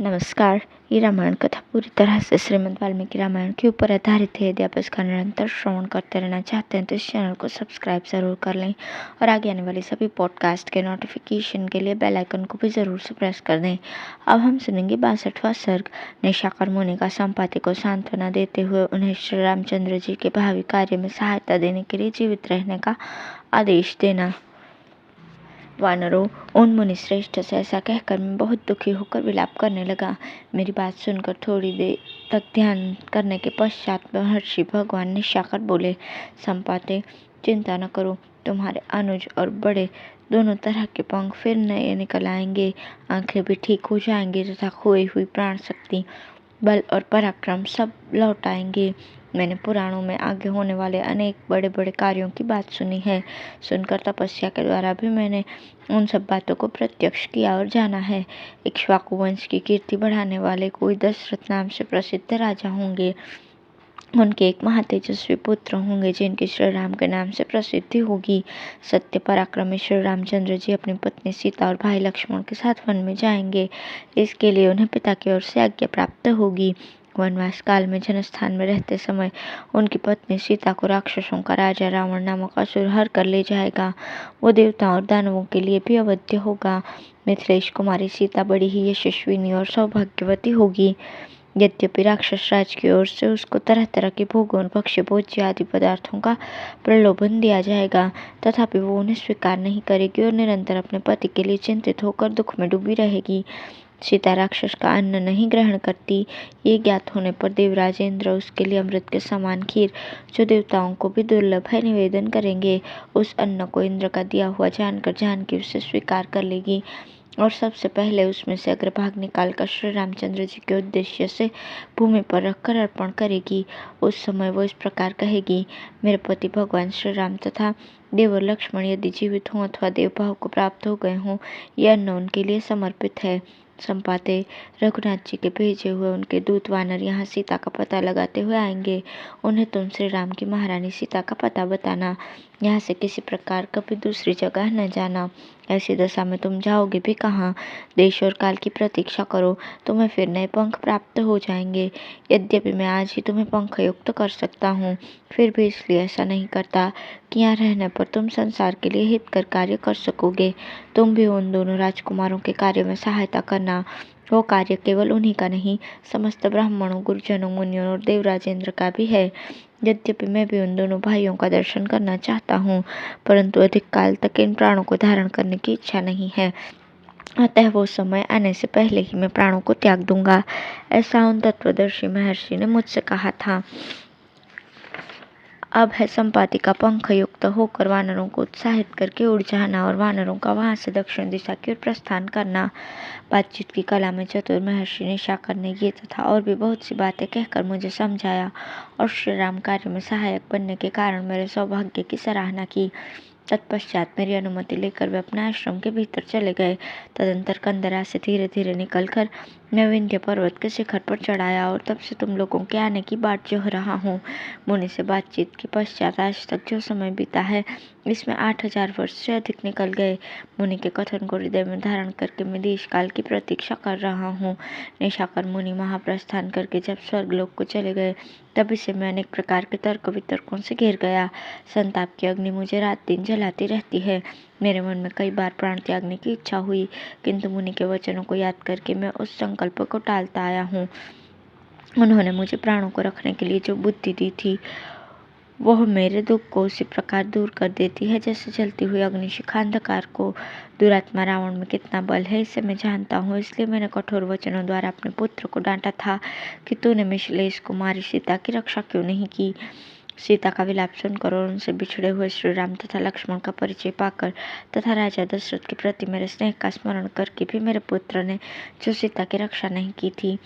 नमस्कार। ये रामायण कथा पूरी तरह से श्रीमद् वाल्मीकि रामायण के ऊपर आधारित है। यदि आप इसका निरंतर श्रवण करते रहना चाहते हैं तो इस चैनल को सब्सक्राइब ज़रूर कर लें और आगे आने वाली सभी पॉडकास्ट के नोटिफिकेशन के लिए बेल आइकन को भी ज़रूर से प्रेस कर दें। अब हम सुनेंगे 62वां सर्ग। निशाकर मुनि का संपाति को सांत्वना देते हुए उन्हें श्री रामचंद्र जी के भावी कार्य में सहायता देने के लिए जीवित रहने का आदेश देना। वानरों, उन मुनि श्रेष्ठ से ऐसा कहकर मैं बहुत दुखी होकर विलाप करने लगा। मेरी बात सुनकर थोड़ी देर तक ध्यान करने के पश्चात महर्षि भगवान निशाकर बोले, संपाते, चिंता न करो, तुम्हारे अनुज और बड़े दोनों तरह के पंख फिर नए निकल आएंगे, आंखें भी ठीक हो जाएंगी तथा खोई हुई प्राण शक्ति, बल और पराक्रम सब लौट आएंगे। मैंने पुराणों में आगे होने वाले अनेक बड़े बड़े कार्यों की बात सुनी है। सुनकर तपस्या के द्वारा भी मैंने उन सब बातों को प्रत्यक्ष किया और जाना है। इक्ष्वाकु वंश की कीर्ति बढ़ाने वाले कोई दशरथ नाम से प्रसिद्ध राजा होंगे। उनके एक महातेजस्वी पुत्र होंगे जिनकी श्री राम के नाम से प्रसिद्धि होगी। सत्य पराक्रमी श्री रामचंद्र जी अपनी पत्नी सीता और भाई लक्ष्मण के साथ वन में जाएंगे। इसके लिए उन्हें पिता की ओर से आज्ञा प्राप्त होगी। वनवास काल में जनस्थान में रहते समय उनकी पत्नी सीता को राक्षसों का राजा रावण नामक असुर हर कर ले जाएगा। वो देवताओं और दानवों के लिए भी अवध्य होगा। मिथिलेश कुमारी सीता बड़ी ही यशस्विनी और सौभाग्यवती होगी। यद्यपि राक्षस राज की ओर से उसको तरह तरह के भोगों और भक्ष्य भोज्य आदि पदार्थों का प्रलोभन दिया जाएगा, तथापि वो उन्हें स्वीकार नहीं करेगी और निरंतर अपने पति के लिए चिंतित होकर दुख में डूबी रहेगी। सीता राक्षस का अन्न नहीं ग्रहण करती। ये ज्ञात होने पर देवराज इंद्र उसके लिए अमृत के समान खीर, जो देवताओं को भी दुर्लभ है, निवेदन करेंगे। उस अन्न को इंद्र का दिया हुआ जानकर जानकी उसे स्वीकार कर लेगी और सबसे पहले उसमें से अग्रभाग निकालकर श्री रामचंद्र जी के उद्देश्य से भूमि पर रखकर अर्पण करेगी। उस समय वो इस प्रकार कहेगी, मेरे पति भगवान श्री राम तथा देवर लक्ष्मण यदि जीवित हों अथवा देवभाव को प्राप्त हो गए हों, यह अन्न उनके लिए समर्पित है। संपाते, रघुनाथ जी के भेजे हुए उनके दूत वानर यहाँ सीता का पता लगाते हुए आएंगे। उन्हें तुम श्री राम की महारानी सीता का पता बताना। यहाँ से किसी प्रकार कभी दूसरी जगह न जाना। ऐसी दशा में तुम जाओगे भी कहाँ? देश और काल की प्रतीक्षा करो, तुम्हें फिर नए पंख प्राप्त हो जाएंगे। यद्यपि मैं आज ही तुम्हें पंख युक्त कर सकता हूँ, फिर भी इसलिए ऐसा नहीं करता कि यहाँ रहने पर तुम संसार के लिए हितकर कार्य कर सकोगे। तुम भी उन दोनों राजकुमारों के कार्य में सहायता करना। वो कार्य केवल उन्हीं का नहीं, समस्त ब्राह्मणों, गुरुजनों, मुनियों और देवराजेंद्र का भी है। यद्यपि मैं भी उन दोनों भाइयों का दर्शन करना चाहता हूँ, परंतु अधिक काल तक इन प्राणों को धारण करने की इच्छा नहीं है, अतः वो समय आने से पहले ही मैं प्राणों को त्याग दूंगा। ऐसा उन तत्वदर्शी महर्षि ने मुझसे कहा था। अब है संपाति का पंख युक्त होकर वानरों को उत्साहित करके उड़ जाना और वानरों का वहां से दक्षिण दिशा की ओर प्रस्थान करना। बातचीत की कला में चतुर महर्षि निशाकर ने ये तथा और भी बहुत सी बातें कहकर मुझे समझाया और श्री राम कार्य में सहायक बनने के कारण मेरे सौभाग्य की सराहना की। तत्पश्चात मेरी अनुमति लेकर वे अपने आश्रम के भीतर चले गए। तदंतर कंदरा से धीरे धीरे निकलकर मैं विंध्य पर्वत के शिखर पर चढ़ाया और तब से तुम लोगों के आने की बाट जोह रहा हूँ। मुनि से बातचीत के पश्चात आज तक जो समय बीता है, इसमें 8000 वर्ष से अधिक निकल गए। मुनि के कथन को हृदय में धारण करके मैं देश काल की प्रतीक्षा कर रहा हूँ। निशाकर मुनि महाप्रस्थान करके जब स्वर्गलोक को चले गए, तभी से मैं अनेक प्रकार के तर्क वितर्कों से घिर गया। संताप की अग्नि मुझे रात दिन जलाती रहती है। मेरे मन में कई बार प्राण त्यागने की इच्छा हुई, किंतु मुनि के वचनों को याद करके मैं उस संकल्प को टालता आया हूँ। उन्होंने मुझे प्राणों को रखने के लिए जो बुद्धि दी थी, वह मेरे दुख को उसी प्रकार दूर कर देती है जैसे जलती हुई अग्निशिखा अंधकार को। दुरात्मा रावण में कितना बल है इसे मैं जानता हूँ, इसलिए मैंने कठोर वचनों द्वारा अपने पुत्र को डांटा था कि तूने मिथिलेश कुमारी सीता की रक्षा क्यों नहीं की। सीता का विलाप सुनकर और उनसे बिछड़े हुए श्री राम तथा लक्ष्मण का परिचय पाकर तथा राजा दशरथ के प्रति मेरे स्नेह का स्मरण करके भी मेरे पुत्र ने जो सीता की रक्षा नहीं की थी,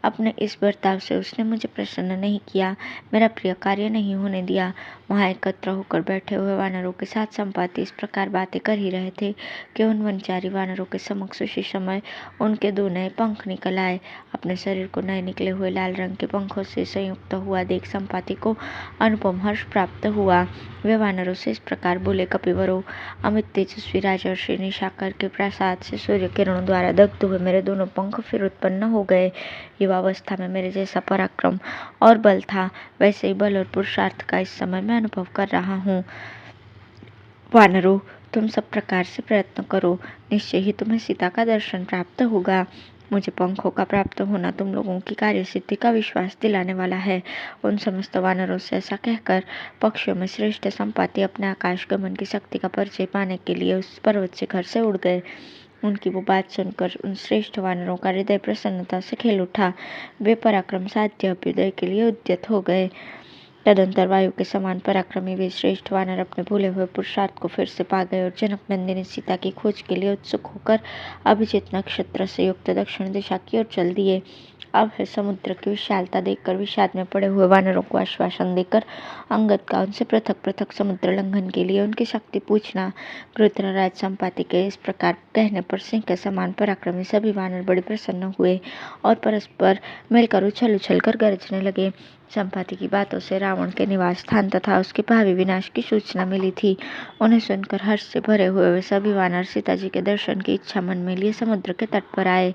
अपने इस बर्ताव से उसने मुझे प्रसन्न नहीं किया, मेरा प्रिय कार्य नहीं होने दिया। वहाँ एकत्र होकर बैठे हुए वानरों के साथ संपाति इस प्रकार बातें कर ही रहे थे कि उन वनचारी वानरों के समक्ष उसी समय उनके 2 नए पंख निकल आए। अपने शरीर को नए निकले हुए लाल रंग के पंखों से संयुक्त हुआ देख संपाति को अनुपम हर्ष प्राप्त हुआ। वे वानरों से इस प्रकार बोले, कपिवरों, अमित तेजस्वी राजर्षि निशाकर के प्रसाद से सूर्य किरणों द्वारा दग्ध हुए मेरे 2 पंख फिर उत्पन्न हो गए। युवावस्था में मेरे जैसा पराक्रम और बल था, वैसे ही बल और पुरुषार्थ का इस समय मैं अनुभव कर रहा हूँ। वानरों, तुम सब प्रकार से प्रयत्न करो, निश्चय ही तुम्हें सीता का दर्शन प्राप्त होगा। मुझे पंखों का प्राप्त होना तुम लोगों की कार्य सिद्धि का विश्वास दिलाने वाला है। उन समस्त वानरों से ऐसा कहकर पक्षियों में श्रेष्ठ संपाति अपने आकाश गमन की शक्ति का परिचय पाने के लिए उस पर्वत शिखर से उड़ गए। उनकी वो बात सुनकर उन श्रेष्ठ वानरों का हृदय प्रसन्नता से खेल उठा। वे पराक्रम साध्य अभ्युदय के लिए उद्यत हो गए। तदंतर वायु के समान पराक्रमी वे श्रेष्ठ वानर अपने भूले हुए पुरुषार्थ को फिर से पा गए और जनक नंदिनी सीता की खोज के लिए उत्सुक होकर अभिजित नक्षत्र से युक्त दक्षिण दिशा की ओर चल दिए। अब है समुद्र की विशालता देखकर विषाद में पड़े हुए वानरों को आश्वासन देकर अंगद का उनसे पृथक पृथक समुद्र लंघन के लिए उनकी शक्ति पूछना। क्रुद्रराज संपाति के इस प्रकार कहने पर सिंह के समान पराक्रमी सभी वानर बड़े प्रसन्न हुए और परस्पर मिलकर उछल उछल कर गरजने लगे। संपाति की बातों से रावण के निवास स्थान तथा उसके भावी विनाश की सूचना मिली थी। उन्हें सुनकर हर्ष से भरे हुए वे सभी वानर सीता जी के दर्शन की इच्छा मन में लिए समुद्र के तट पर आए।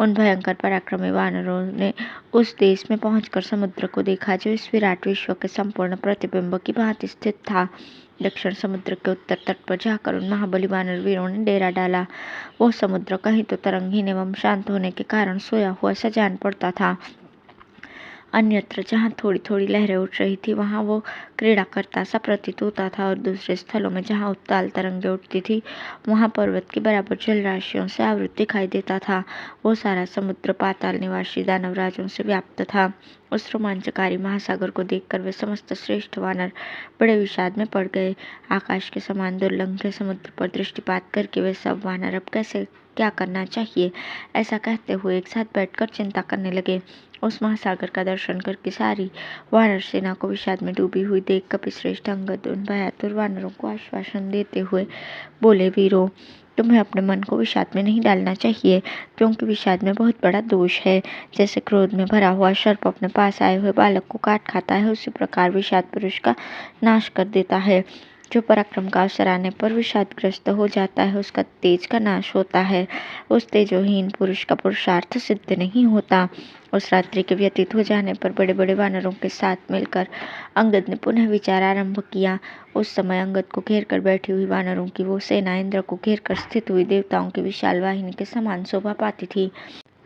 उन भयंकर पराक्रमी वानरों ने उस देश में पहुंचकर समुद्र को देखा जो इस विराट विश्व के संपूर्ण प्रतिबिंब की भांति स्थित था। दक्षिण समुद्र के उत्तर तट पर जाकर उन महाबली वानर वीरों ने डेरा डाला। वो समुद्र कहीं तो तरंगहीन एवं शांत होने के कारण सोया हुआ सा जान पड़ता था, अन्यत्र जहाँ थोड़ी थोड़ी लहरें उठ रही थी वहाँ वो क्रीड़ा करता सा प्रतीत होता था और दूसरे स्थलों में जहाँ उत्ताल तरंगें उठती थी वहाँ पर्वत के बराबर जलराशियों से आवृत दिखाई देता था। वो सारा समुद्र पाताल निवासी दानवराजों से व्याप्त था। उस रोमांचकारी महासागर को देखकर वे समस्त श्रेष्ठ वानर बड़े विषाद में पड़ गए। आकाश के समान दुर्लंघ समुद्र पर दृष्टिपात करके वे सब वानर अब कैसे क्या करना चाहिए ऐसा कहते हुए एक साथ बैठकर चिंता करने लगे। उस महासागर का दर्शन करके सारी वानर सेना को विषाद में डूबी हुई देख कपिश्रेष्ठ अंगद उन भयातुर वानरों को आश्वासन देते हुए बोले, वीरों, तुम्हें अपने मन को विषाद में नहीं डालना चाहिए, क्योंकि विषाद में बहुत बड़ा दोष है। जैसे क्रोध में भरा हुआ सर्प अपने पास आए हुए बालक को काट खाता है, उसी प्रकार विषाद पुरुष का नाश कर देता है। जो पराक्रम का अवसर आने पर विषादग्रस्त हो जाता है उसका तेज का नाश होता है। उस तेजोहीन पुरुष का पुरुषार्थ सिद्ध नहीं होता। उस रात्रि के व्यतीत हो जाने पर बड़े बड़े वानरों के साथ मिलकर अंगद ने पुनः विचार आरंभ किया। उस समय अंगद को घेर कर बैठी हुई वानरों की वो सेना इंद्र को घेर कर स्थित हुई देवताओं की विशाल वाहिनी के समान शोभा पाती थी।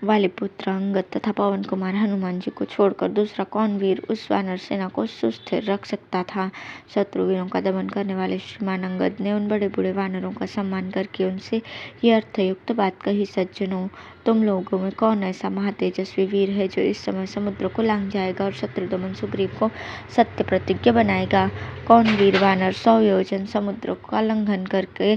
वालिपुत्र अंगद तथा पवन कुमार हनुमान जी को छोड़कर दूसरा कौन वीर उस वानर सेना को सुस्थिर रख सकता था। शत्रु वीरों का दमन करने वाले श्रीमान अंगद ने उन बड़े बूढ़े वानरों का सम्मान करके उनसे ये अर्थयुक्त बात कही, सज्जनों, तुम लोगों में कौन ऐसा महातेजस्वी वीर है जो इस समय समुद्र को लांघ जाएगा और शत्रुदमन सुग्रीव को सत्य प्रतिज्ञा बनाएगा? कौन वीर वानर 100 योजन समुद्र का लंघन करके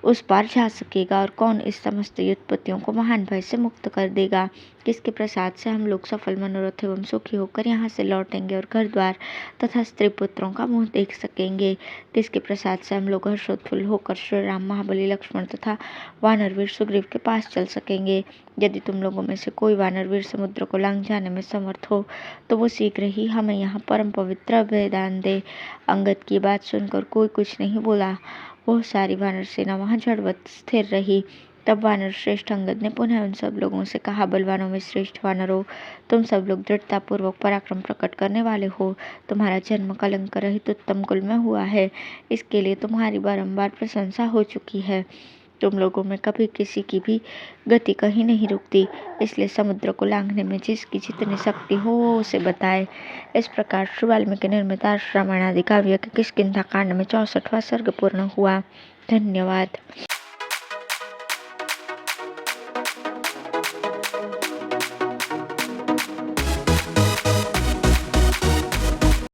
उस पार जा सकेगा और कौन इस समस्त युद्धपतियों को महान भय से मुक्त कर देगा? किसके प्रसाद से हम लोग सफल मनोरथ एवं सुखी होकर यहाँ से लौटेंगे और घर द्वार तथा स्त्री पुत्रों का मुंह देख सकेंगे? किसके प्रसाद से हम लोग हर्षोत्फुल्ल होकर श्री राम, महाबली लक्ष्मण तथा वानर वीर सुग्रीव के पास चल सकेंगे? यदि तुम लोगों में से कोई वानर वीर समुद्र को लांघ जाने में समर्थ हो तो वो शीघ्र ही हमें यहाँ परम पवित्र अभयदान दे। अंगद की बात सुनकर कोई कुछ नहीं बोला। वो सारी वानर सेना वहां जड़वत स्थिर रही। तब वानर श्रेष्ठ अंगद ने पुनः उन सब लोगों से कहा, बलवानों में श्रेष्ठ वानरों, तुम सब लोग दृढ़ता पूर्वक पराक्रम प्रकट करने वाले हो। तुम्हारा जन्म कलंक रहित उत्तम कुल में हुआ है, इसके लिए तुम्हारी बारंबार प्रशंसा हो चुकी है। तुम लोगों में कभी किसी की भी गति कहीं नहीं रुकती, इसलिए समुद्र को लांघने में जिसकी जितनी शक्ति हो वो उसे बताए। इस प्रकार श्री वाल्मीकि निर्मित रामायण आदि काव्य के किष्किंधा कांड में 64वां सर्ग पूर्ण हुआ। धन्यवाद।